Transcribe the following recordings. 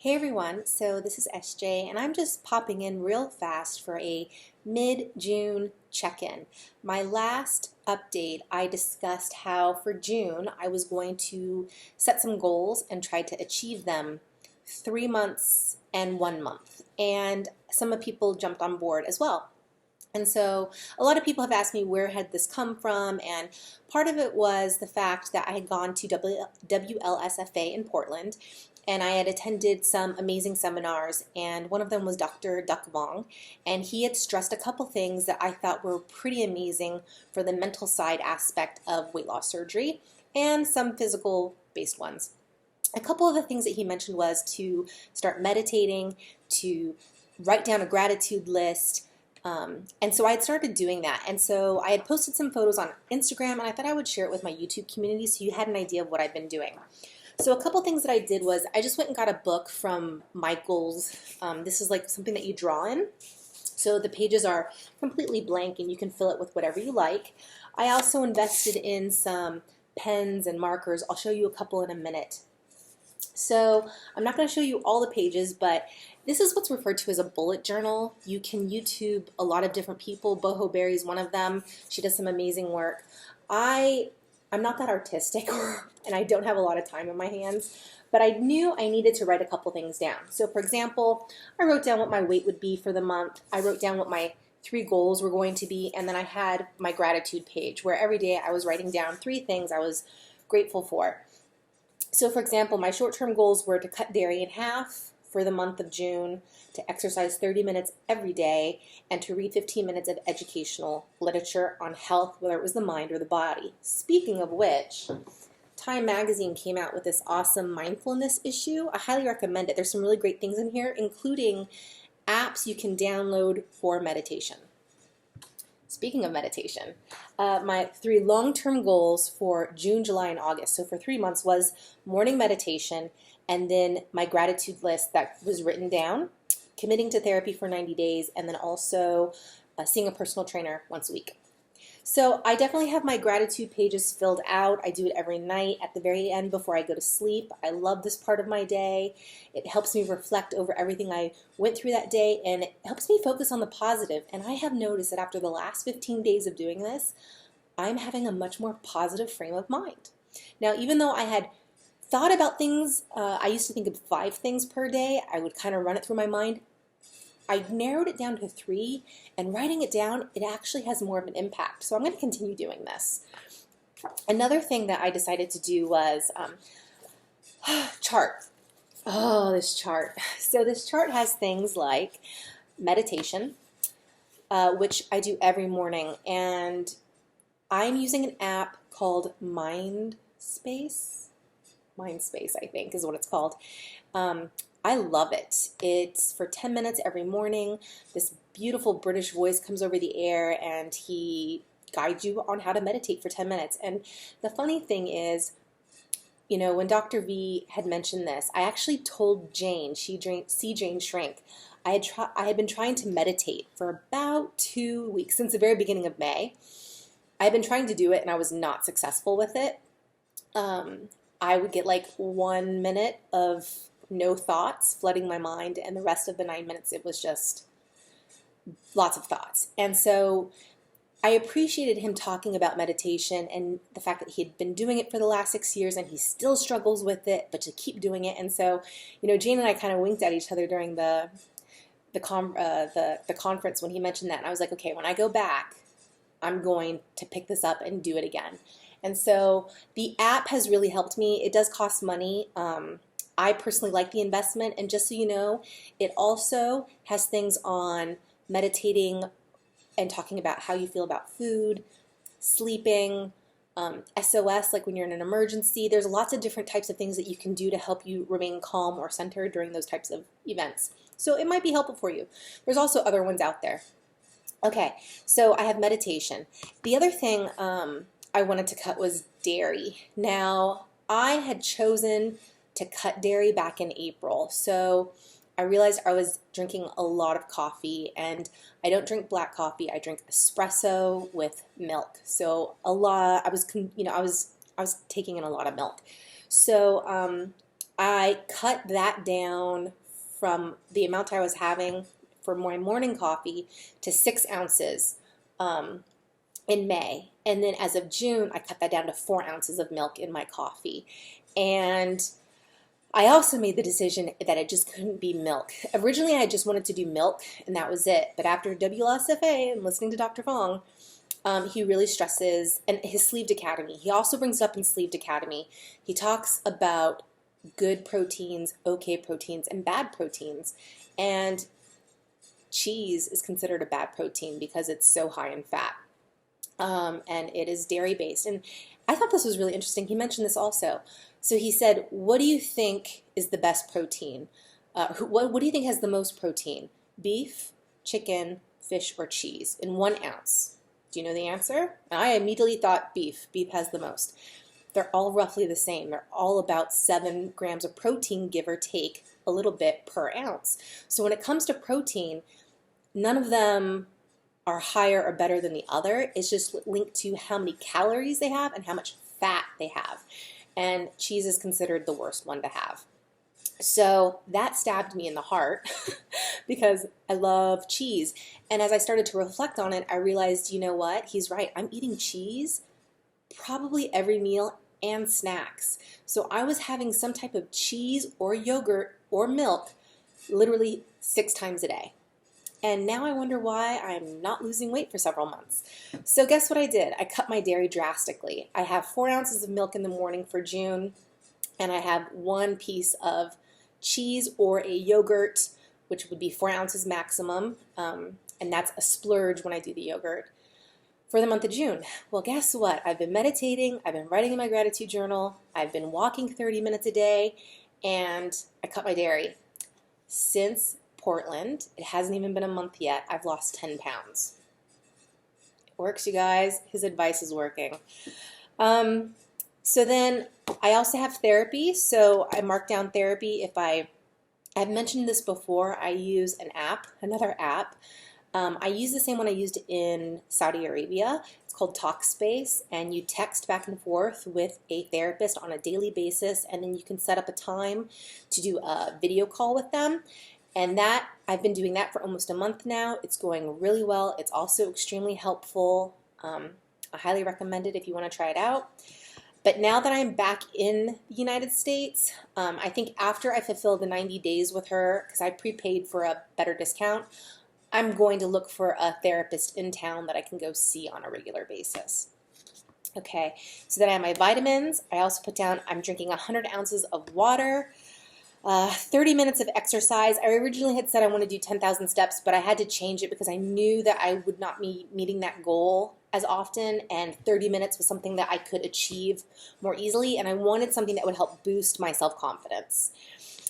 Hey everyone, so this is SJ and I'm just popping in real fast for a mid-June check-in. My last update, I discussed how for June I was going to set some goals and try to achieve them 3 months and 1 month. And some of people jumped on board as well. And so a lot of people have asked me where had this come from, and part of it was the fact that I had gone to WLSFA in Portland and I had attended some amazing seminars, and one of them was Dr. Vuong, and he had stressed a couple things that I thought were pretty amazing for the mental side aspect of weight loss surgery and some physical based ones. A couple of the things that he mentioned was to start meditating, to write down a gratitude list. And so I had started doing that. And so I had posted some photos on Instagram, and I thought I would share it with my YouTube community so you had an idea of what I've been doing. So a couple things that I did was I just went and got a book from Michael's. This is like something that you draw in. So the pages are completely blank and you can fill it with whatever you like. I also invested in some pens and markers. I'll show you a couple in a minute. So I'm not going to show you all the pages, but this is what's referred to as a bullet journal. You can YouTube a lot of different people. Boho is one of them. She does some amazing work. I'm not that artistic and I don't have a lot of time in my hands, but I knew I needed to write a couple things down. So for example, I wrote down what my weight would be for the month. I wrote down what my 3 goals were going to be, and then I had my gratitude page where every day I was writing down 3 things I was grateful for. So for example, my short-term goals were to cut dairy in half for the month of June, to exercise 30 minutes every day, and to read 15 minutes of educational literature on health, whether it was the mind or the body. Speaking of which, Time Magazine came out with this awesome mindfulness issue. I highly recommend it. There's some really great things in here, including apps you can download for meditation. Speaking of meditation, my 3 long-term goals for June, July, and August, so for 3 months, was morning meditation, and then my gratitude list that was written down, committing to therapy for 90 days, and then also seeing a personal trainer once a week. So I definitely have my gratitude pages filled out. I do it every night at the very end before I go to sleep. I love this part of my day. It helps me reflect over everything I went through that day, and it helps me focus on the positive. And I have noticed that after the last 15 days of doing this, I'm having a much more positive frame of mind. Now, even though I had thought about things, I used to think of 5 things per day. I would kind of run it through my mind. I narrowed it down to 3, and writing it down, it actually has more of an impact. So I'm going to continue doing this. Another thing that I decided to do was chart. Oh, this chart. So this chart has things like meditation, which I do every morning, and I'm using an app called Mindspace. Mindspace, I think, is what it's called. I love it. It's for 10 minutes every morning. This beautiful British voice comes over the air and he guides you on how to meditate for 10 minutes. And the funny thing is, you know, when Dr. V had mentioned this, I actually told Jane, Jane Shrink, I had been trying to meditate for about 2 weeks, since the very beginning of May. I had been trying to do it and I was not successful with it. I would get like 1 minute of no thoughts flooding my mind, and the rest of the 9 minutes it was just lots of thoughts. And so I appreciated him talking about meditation and the fact that he had been doing it for the last 6 years and he still struggles with it, but to keep doing it. And so, you know, Jane and I kind of winked at each other during the conference when he mentioned that, and I was like, okay, when I go back, I'm going to pick this up and do it again. And so the app has really helped me. It does cost money. I personally like the investment, and just so you know, it also has things on meditating and talking about how you feel about food, sleeping, SOS, like when you're in an emergency. There's lots of different types of things that you can do to help you remain calm or centered during those types of events. So it might be helpful for you. There's also other ones out there. Okay, so I have meditation. The other thing I wanted to cut was dairy. Now, I had chosen to cut dairy back in April. So I realized I was drinking a lot of coffee, and I don't drink black coffee. I drink espresso with milk. So I was taking in a lot of milk. So I cut that down from the amount I was having for my morning coffee to 6 ounces in May. And then as of June, I cut that down to 4 ounces of milk in my coffee. And I also made the decision that it just couldn't be milk. Originally, I just wanted to do milk, and that was it. But after WLSFA and listening to Dr. Vuong, he really stresses, and his Sleeved Academy, he also brings up in Sleeved Academy, he talks about good proteins, okay proteins, and bad proteins. And cheese is considered a bad protein because it's so high in fat. And it is dairy-based. And I thought this was really interesting. He mentioned this also. So he said, what do you think is the best protein? What do you think has the most protein? Beef, chicken, fish, or cheese in 1 ounce? Do you know the answer? I immediately thought beef. Beef has the most. They're all roughly the same. They're all about 7 grams of protein, give or take a little bit per ounce. So when it comes to protein, none of them are higher or better than the other. It's just linked to how many calories they have and how much fat they have. And cheese is considered the worst one to have. So that stabbed me in the heart because I love cheese. And as I started to reflect on it, I realized, you know what? He's right. I'm eating cheese probably every meal and snacks. So I was having some type of cheese or yogurt or milk literally 6 times a day. And now I wonder why I'm not losing weight for several months. So guess what I did? I cut my dairy drastically. I have 4 ounces of milk in the morning for June, and I have 1 piece of cheese or a yogurt, which would be 4 ounces maximum, and that's a splurge when I do the yogurt, for the month of June. Well, guess what? I've been meditating, I've been writing in my gratitude journal, I've been walking 30 minutes a day, and I cut my dairy. Since Portland, it hasn't even been a month yet, I've lost 10 pounds. It works, you guys. His advice is working. So then I also have therapy. So I mark down therapy if I've mentioned this before, I use an app, another app. I use the same one I used in Saudi Arabia. It's called Talkspace, and you text back and forth with a therapist on a daily basis, and then you can set up a time to do a video call with them. And that, I've been doing that for almost a month now. It's going really well. It's also extremely helpful. I highly recommend it if you want to try it out. But now that I'm back in the United States, I think after I fulfill the 90 days with her, because I prepaid for a better discount, I'm going to look for a therapist in town that I can go see on a regular basis. Okay, so then I have my vitamins. I also put down, I'm drinking 100 ounces of water, 30 minutes of exercise. I originally had said I want to do 10,000 steps, but I had to change it because I knew that I would not be meeting that goal as often, and 30 minutes was something that I could achieve more easily, and I wanted something that would help boost my self-confidence.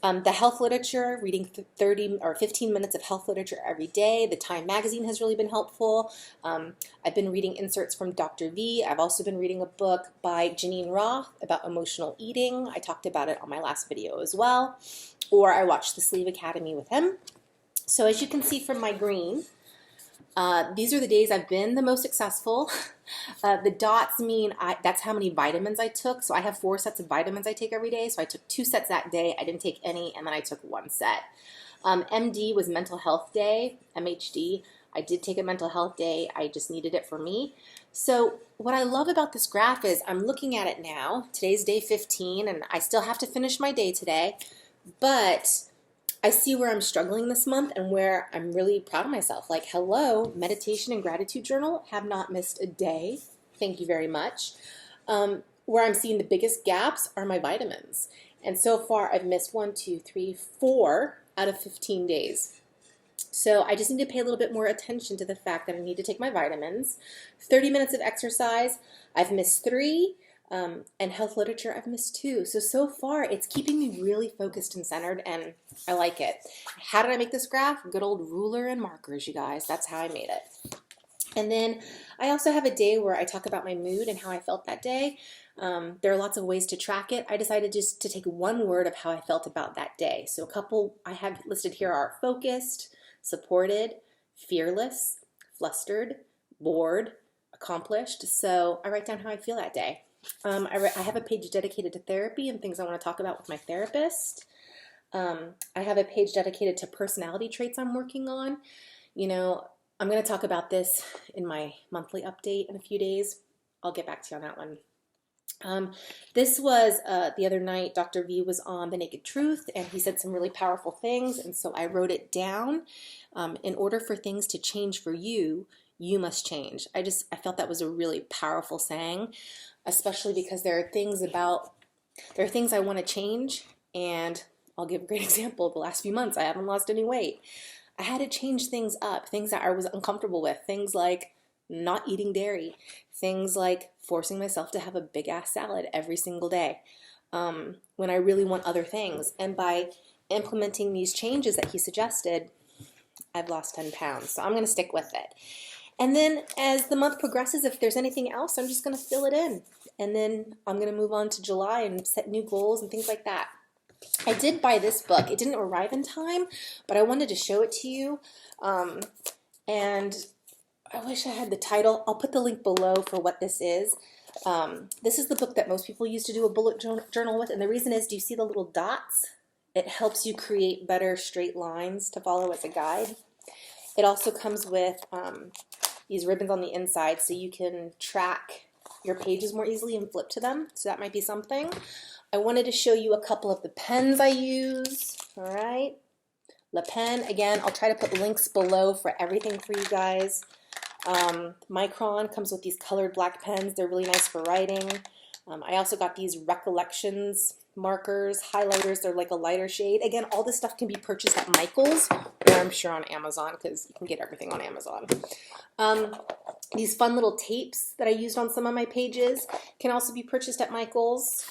The health literature, reading 30 or 15 minutes of health literature every day. The Time magazine has really been helpful. I've been reading inserts from Dr. V. I've also been reading a book by Janine Roth about emotional eating. I talked about it on my last video as well. Or I watched the Sleeve Academy with him. So as you can see from my green, these are the days I've been the most successful. The dots mean that's how many vitamins I took. So I have 4 sets of vitamins I take every day. So I took 2 sets that day. I didn't take any, and then I took 1 set. MD was mental health day, MHD. I did take a mental health day. I just needed it for me. So what I love about this graph is I'm looking at it now. Today's day 15, and I still have to finish my day today. But I see where I'm struggling this month and where I'm really proud of myself. Like, hello, meditation and gratitude journal have not missed a day. Thank you very much. Where I'm seeing the biggest gaps are my vitamins. And so far, I've missed 1, 2, 3, 4 out of 15 days. So I just need to pay a little bit more attention to the fact that I need to take my vitamins. 30 minutes of exercise, I've missed 3. And health literature, I've missed 2. So far, it's keeping me really focused and centered, and I like it. How did I make this graph? Good old ruler and markers, you guys. That's how I made it. And then I also have a day where I talk about my mood and how I felt that day. There are lots of ways to track it. I decided just to take 1 word of how I felt about that day. So a couple I have listed here are focused, supported, fearless, flustered, bored, accomplished. So I write down how I feel that day. I have a page dedicated to therapy and things I want to talk about with my therapist. I have a page dedicated to personality traits I'm working on. You know, I'm going to talk about this in my monthly update in a few days. I'll get back to you on that one. This was the other night, Dr. V was on The Naked Truth, and he said some really powerful things, and so I wrote it down. In order for things to change for you, you must change. I felt that was a really powerful saying, especially because there are things I want to change, and I'll give a great example. The last few months, I haven't lost any weight. I had to change things up, things that I was uncomfortable with, things like not eating dairy, things like forcing myself to have a big ass salad every single day when I really want other things. And by implementing these changes that he suggested, I've lost 10 pounds. So I'm going to stick with it. And then as the month progresses, if there's anything else, I'm just going to fill it in. And then I'm going to move on to July and set new goals and things like that. I did buy this book. It didn't arrive in time, but I wanted to show it to you. And I wish I had the title. I'll put the link below for what this is. This is the book that most people use to do a bullet journal with. And the reason is, do you see the little dots? It helps you create better straight lines to follow as a guide. It also comes with these ribbons on the inside so you can track your pages more easily and flip to them. So that might be something. I wanted to show you a couple of the pens I use. All right. Le Pen, again, I'll try to put links below for everything for you guys. Micron comes with these colored black pens. They're really nice for writing. I also got these Recollections markers, highlighters. They're like a lighter shade. Again, all this stuff can be purchased at Michael's, or I'm sure on Amazon, because you can get everything on Amazon. These fun little tapes that I used on some of my pages can also be purchased at Michael's.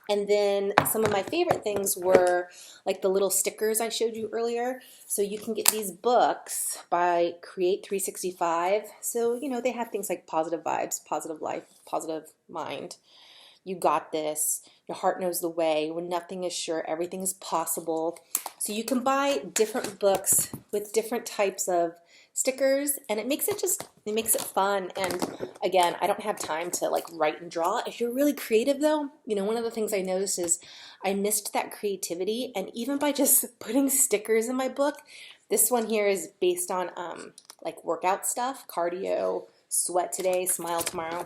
And then some of my favorite things were like the little stickers I showed you earlier. So you can get these books by Create 365. So, you know, they have things like positive vibes, positive life, positive mind. You got this. Your heart knows the way. When nothing is sure, everything is possible. So you can buy different books with different types of stickers, and it makes it fun. And again, I don't have time to like write and draw. If you're really creative though, you know, one of the things I noticed is I missed that creativity, and even by just putting stickers in my book, this one here is based on like workout stuff, cardio, sweat today, smile tomorrow.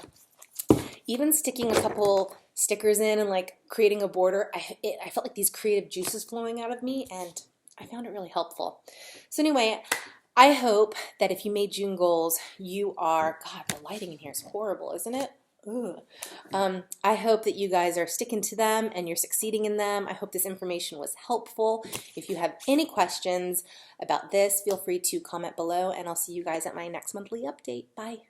Even sticking a couple stickers in and like creating a border, I felt like these creative juices flowing out of me, and I found it really helpful. So anyway, I hope that if you made June goals, you are, God, the lighting in here is horrible, isn't it? Ugh. I hope that you guys are sticking to them and you're succeeding in them. I hope this information was helpful. If you have any questions about this, feel free to comment below, and I'll see you guys at my next monthly update. Bye.